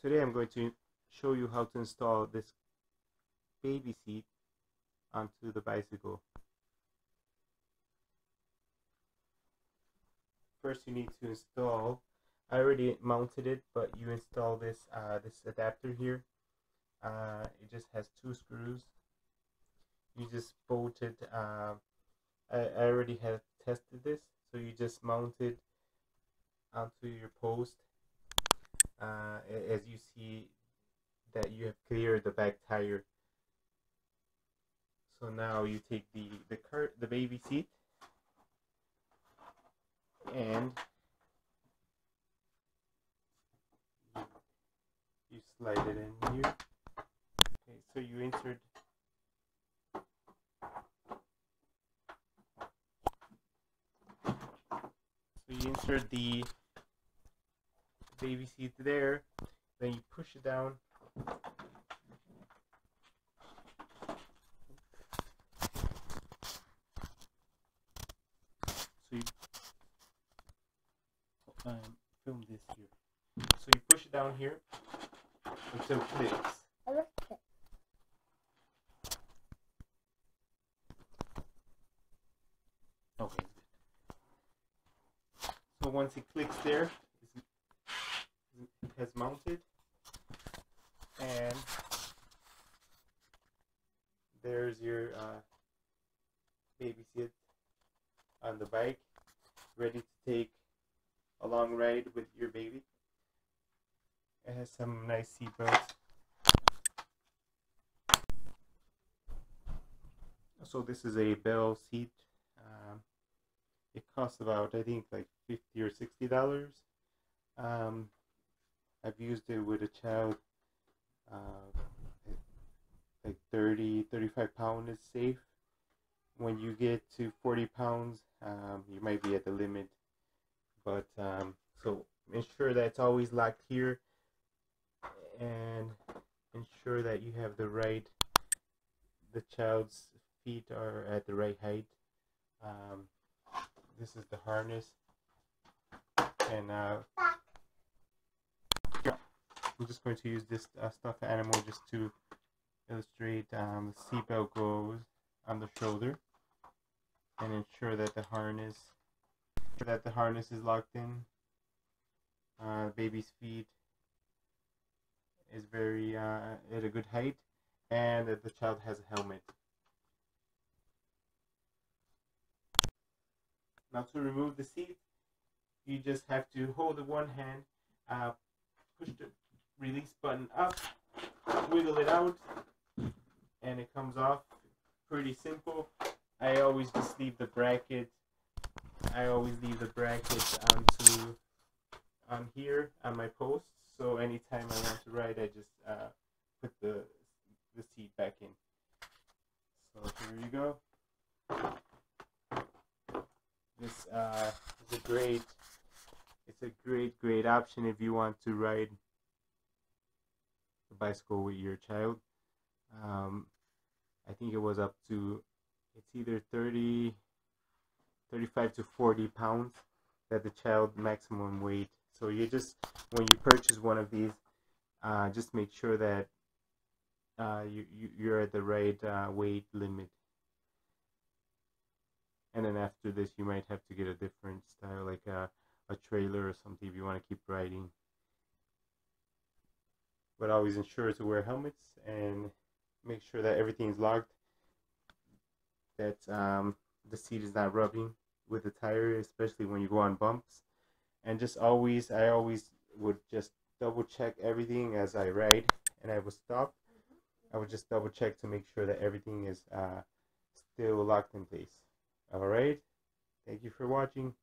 Today I'm going to show you how to install this baby seat onto the bicycle. First you need to install, I already mounted it, but you install this adapter here. It just has 2 screws. You just bolt it. I already have tested this, so you just mount it onto your post. As you see that you have cleared the back tire. So now you take the baby seat and you slide it in here. Okay, so you insert the baby seat there, then you push it down. So you film this here. So you push it down here until it clicks. Okay. So once it clicks there, it has mounted, and there's your baby seat on the bike, ready to take a long ride with your baby. It has some nice seat belts. So this is a Bell seat. It costs about, I think, like $50 or $60. I've used it with a child. Like 35 pounds is safe. When you get to 40 pounds, you might be at the limit. But so ensure that it's always locked here, and ensure that you have the child's feet are at the right height. This is the harness, and I'm just going to use this stuffed animal just to illustrate. The seatbelt goes on the shoulder, and ensure that the harness is locked in. Baby's feet is very at a good height, and that the child has a helmet. Now to remove the seat, you just have to hold the one hand, push the release button up, wiggle it out, and it comes off. Pretty simple. I always just leave the bracket. On here on my post. So anytime I want to ride, I just put the seat back in. So here you go. This is a great option if you want to ride a bicycle with your child. I think it was up to, it's either 35 to 40 pounds that the child maximum weight. So you just, when you purchase one of these, just make sure that you're at the right weight limit. And then after this, you might have to get a different style, like a trailer or something if you want to keep riding. But always ensure to wear helmets and make sure that everything is locked, that the seat is not rubbing with the tire, especially when you go on bumps. And just always, I always would just double check everything as I ride, and I would stop. I would just double check to make sure that everything is still locked in place. Alright, thank you for watching.